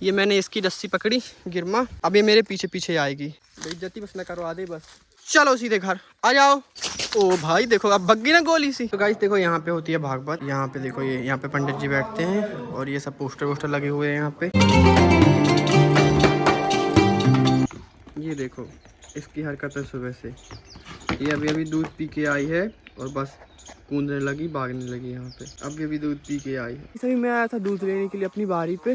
ये मैंने इसकी रस्सी पकड़ी गिरमा, अब ये मेरे पीछे पीछे आएगी। बेइज्जती बस न करवा दे बस। चलो सीधे घर आ जाओ। ओ भाई देखो अब भग गई ना गोली सी। तो गाइस देखो यहाँ पे होती है भागवत। यहाँ पे देखो ये यहाँ पे पंडित जी बैठते हैं और ये सब पोस्टर वोस्टर लगे हुए हैं यहाँ पे। ये देखो इसकी हरकत है सुबह से। ये अभी अभी दूध पी के आई है और बस कूदने लगी, भागने लगी यहाँ पे। अभी अभी दूध पी के आई है। सभी मैं आया था दूध लेने के लिए अपनी बारी पे,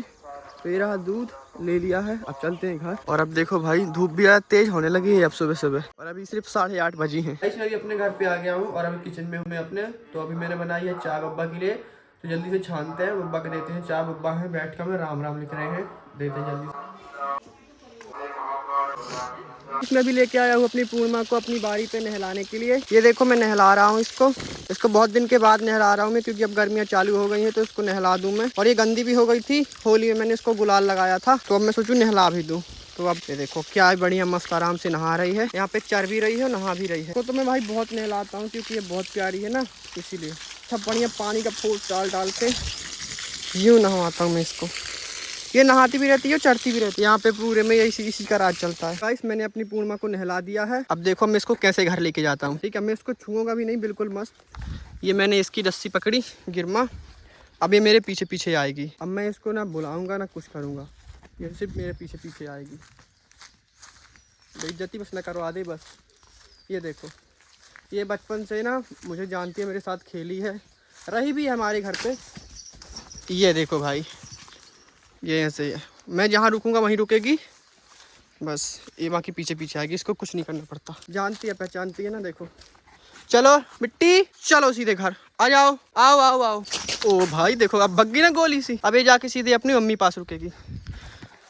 तो ये रहा दूध ले लिया है। अब चलते हैं घर। और अब देखो भाई धूप भी तेज होने लगी है अब सुबह सुबह, और अभी सिर्फ 8:30 बजी है। मैं अभी अपने घर पे आ गया हूँ और अभी किचन में हूँ मैं अपने। तो अभी मैंने बनाई है चाय बब्बा के लिए, तो जल्दी से छानते हैं, बब्बा को देते हैं चाय। बब्बा है बैठ कर में राम राम लिख रहे हैं, देते हैं जल्दी से। इसमें भी लेके आया हूँ अपनी पूर्णिमा को अपनी बारी पे नहलाने के लिए। ये देखो मैं नहला रहा हूँ इसको बहुत दिन के बाद नहला रहा हूँ मैं, क्योंकि अब गर्मियाँ चालू हो गई हैं तो इसको नहला दूँ मैं। और ये गंदी भी हो गई थी, होली में मैंने इसको गुलाल लगाया था, तो अब मैं सोचूं नहला भी दूँ। तो अब ये देखो क्या बढ़िया मस्त आराम से नहा रही है, यहाँ पे चर भी रही है, नहा भी रही है। तो मैं भाई बहुत नहलाता हूँ क्योंकि ये बहुत प्यारी है ना, इसीलिए सब बढ़िया पानी का फूट डाल के यूँ नहवाता हूँ मैं इसको। ये नहाती भी रहती है और चढ़ती भी रहती है। यहाँ पे पूरे में इसी का राज चलता है। गाइस मैंने अपनी पूर्णिमा को नहला दिया है। अब देखो मैं इसको कैसे घर लेके जाता हूँ। ठीक है, मैं इसको छूऊंगा भी नहीं, बिल्कुल मस्त। ये मैंने इसकी रस्सी पकड़ी गिरमा, अब ये मेरे पीछे पीछे आएगी। अब मैं इसको ना बुलाऊंगा ना कुछ करूँगा, ये सिर्फ मेरे पीछे पीछे आएगी। बेइज्जती बस न करवा दे बस। ये देखो ये बचपन से ना मुझे जानती है, मेरे साथ खेली है, रही भी है हमारे घर पे। ये देखो भाई ये ऐसे मैं जहाँ रुकूंगा वहीं रुकेगी बस। ये बाकी पीछे पीछे आएगी, इसको कुछ नहीं करना पड़ता, जानती है पहचानती है ना। देखो चलो मिट्टी, चलो सीधे घर आ जाओ। आओ आओ आओ। ओ भाई देखो अब भग गई ना गोली सी। अब ये जाके सीधे अपनी मम्मी पास रुकेगी।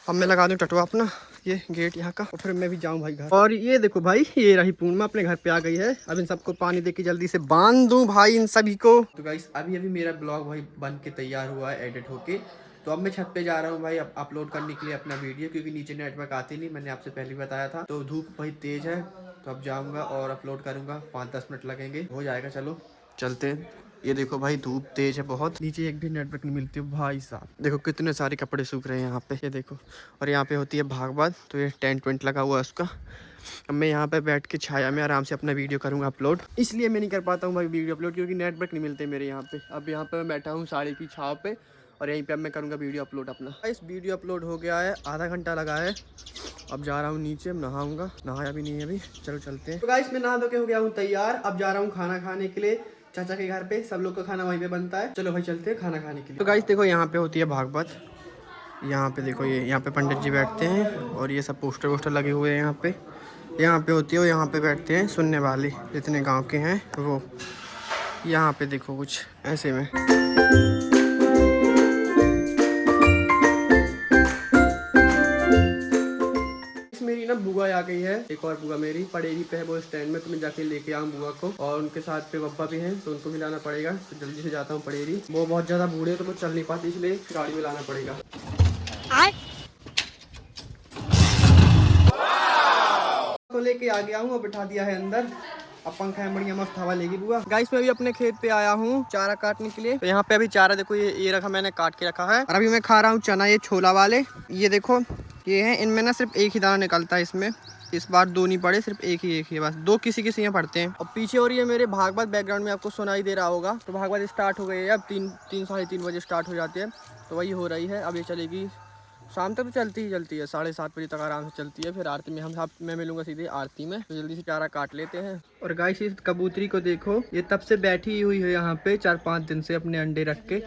अब मैं लगा दूँ टटवा अपना ये गेट यहाँ का, और फिर मैं भी जाऊँ भाई घर। और ये देखो भाई ये रही पूर्णिमा अपने घर पे आ गई है। अब इन सबको पानी दे के जल्दी से बांध दूँ भाई इन सभी को। तो गाइस अभी मेरा ब्लॉग भाई बन के तैयार हुआ है, एडिट होके। तो अब मैं छत पे जा रहा हूँ भाई अपलोड करने के लिए अपना वीडियो, क्योंकि नीचे नेटवर्क आती नहीं, मैंने आपसे पहले बताया था। तो धूप भाई तेज है, तो अब जाऊँगा और अपलोड करूँगा, 5-10 मिनट लगेंगे, हो जाएगा। चलो चलते हैं। ये देखो भाई धूप तेज है बहुत, नीचे एक भी नेटवर्क नहीं मिलती भाई साहब। देखो कितने सारे कपड़े सूख रहे हैं यहाँ पे, ये देखो। और यहाँ पे होती है भागवत, तो ये टेंट वेंट लगा हुआ है उसका। अब मैं यहाँ पे बैठ के छाया में आराम से अपना वीडियो करूँगा अपलोड। इसलिए मैं नहीं कर पाता हूँ भाई वीडियो अपलोड, क्योंकि नेटवर्क नहीं मिलते मेरे यहाँ पे। अब यहाँ पे मैं बैठा हूँ साड़ी की छाव पे, और यहीं पे अब मैं करूँगा वीडियो अपलोड अपना। इस वीडियो अपलोड हो गया है, आधा घंटा लगा है। अब जा रहा हूँ नीचे, नहाऊंगा, नहाया भी नहीं है अभी। चलो चलते हैं। तो गाइस मैं नहा धो के हो गया हूँ तैयार, अब जा रहा हूँ खाना खाने के लिए चाचा के घर पे। सब लोग का खाना वहीं पे बनता है। चलो भाई चलते हैं खाना खाने के लिए। तो गाइस देखो यहाँ पे होती है भागवत। यहाँ पे देखो ये यहाँ पे पंडित जी बैठते हैं और ये सब पोस्टर वोस्टर लगे हुए हैं यहाँ पे। यहाँ पे होती है, वो यहाँ पे बैठते हैं सुनने वाले, जितने गाँव के हैं वो। यहाँ पे देखो कुछ ऐसे में। मेरी ना बुआ आ गई है, एक और बुआ मेरी पड़ेरी पे है वो स्टैंड में, तो मैं जाके लेके आऊँ बुआ को। और उनके साथ पे बब्बा भी हैं, तो उनको भी लाना पड़ेगा। तो जल्दी से जाता हूँ पड़ेरी। वो बहुत ज्यादा बूढ़े तो वो चल नहीं पाती, इसलिए गाड़ी में लाना पड़ेगा। तो लेके आ गया हूँ और बिठा दिया है अंदर। अब पंखा है, बढ़िया मस्त हवा लेगी बुआ। गाइस मैं अभी अपने खेत पे आया हूँ चारा काटने के लिए। तो यहाँ पे अभी चारा देखो ये रखा, मैंने काट के रखा है। और अभी मैं खा रहा हूँ चना, ये छोला वाले। ये देखो ये है, इनमें ना सिर्फ एक ही दाना निकलता है इसमें। इस बार दो नहीं पड़े, सिर्फ एक ही है बस। दो किसी किसी में पड़ते हैं। और पीछे और ये मेरे भागवत बैकग्राउंड में आपको सुनाई दे रहा होगा। तो भागवत स्टार्ट हो गई है, अब 3-3 बजे स्टार्ट हो जाती है। तो वही हो रही है, अब ये चलेगी शाम तक तो चलती है, 7:30 बजे तक आराम से चलती है। फिर आरती में मैं मिलूंगा सीधे आरती में। तो जल्दी से चारा काट लेते हैं। और गाइस इस कबूतरी को देखो, ये तब से बैठी हुई है यहाँ पे 4-5 दिन से अपने अंडे रख के।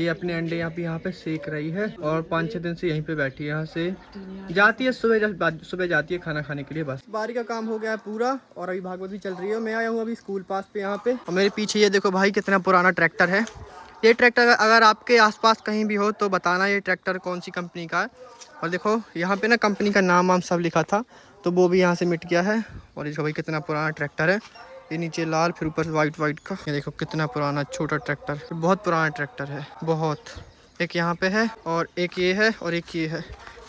ये अपने अंडे यहाँ पे सेक रही है, और 5-6 दिन से यहीं पे बैठी है। यहाँ से जाती है सुबह जाती है खाना खाने के लिए। बस बारी का काम हो गया है पूरा, और अभी भागवत भी चल रही है। मैं आया हूँ अभी स्कूल पास पे यहाँ पे, और मेरे पीछे ये देखो भाई कितना पुराना ट्रैक्टर है। ये ट्रैक्टर अगर आपके आसपास कहीं भी हो तो बताना ये ट्रैक्टर कौन सी कंपनी का है। और देखो यहाँ पे ना कंपनी का नाम वाम सब लिखा था, तो वो भी यहाँ से मिट गया है। और ये देखो भाई कितना पुराना ट्रैक्टर है। ये नीचे लाल, फिर ऊपर वाइट का। ये देखो कितना पुराना छोटा ट्रैक्टर, बहुत पुराना ट्रैक्टर है बहुत। एक यहाँ पे है, और एक ये है, और एक ये है।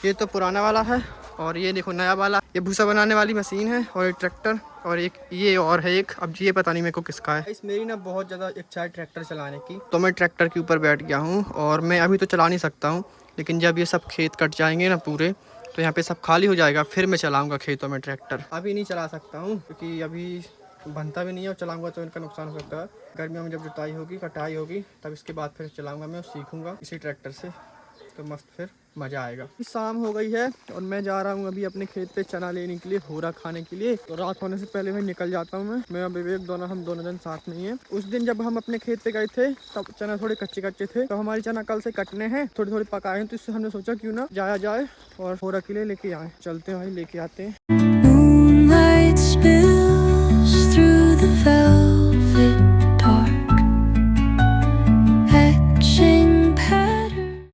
ये तो पुराना वाला है, और ये देखो नया वाला। ये भूसा बनाने वाली मशीन है, और ये ट्रैक्टर, और एक ये और है एक। अब ये पता नहीं मेरे को किसका है। इस मेरी ना बहुत ज़्यादा इच्छा है ट्रैक्टर चलाने की, तो मैं ट्रैक्टर के ऊपर बैठ गया हूँ। और मैं अभी तो चला नहीं सकता हूँ, लेकिन जब ये सब खेत कट जाएंगे ना पूरे, तो यहाँ पे सब खाली हो जाएगा, फिर मैं चलाऊँगा खेतों में ट्रैक्टर। अभी नहीं चला सकता हूँ क्योंकि अभी बनता भी नहीं है, और चलाऊँगा तो इनका नुकसान हो सकता है। गर्मियों में जब जुताई होगी, कटाई होगी, तब इसके बाद फिर चलाऊँगा मैं और सीखूँगा इसी ट्रैक्टर से, तो मस्त फिर मज़ा आएगा। शाम हो गई है और मैं जा रहा हूँ अभी अपने खेत पे चना लेने के लिए, होरा खाने के लिए। तो रात होने से पहले मैं निकल जाता हूँ। मैं और विवेक दोनों, हम दोनों दिन साथ में ही हैं। उस दिन जब हम अपने खेत पे गए थे तब चना थोड़े कच्चे कच्चे थे, तो हमारी चना कल से कटने हैं, थोड़ी थोड़ी पकाए हैं, तो इससे हमने सोचा क्यों ना जाया जाए और होरा के लिए लेके आए। चलते हैं भाई, लेके आते हैं।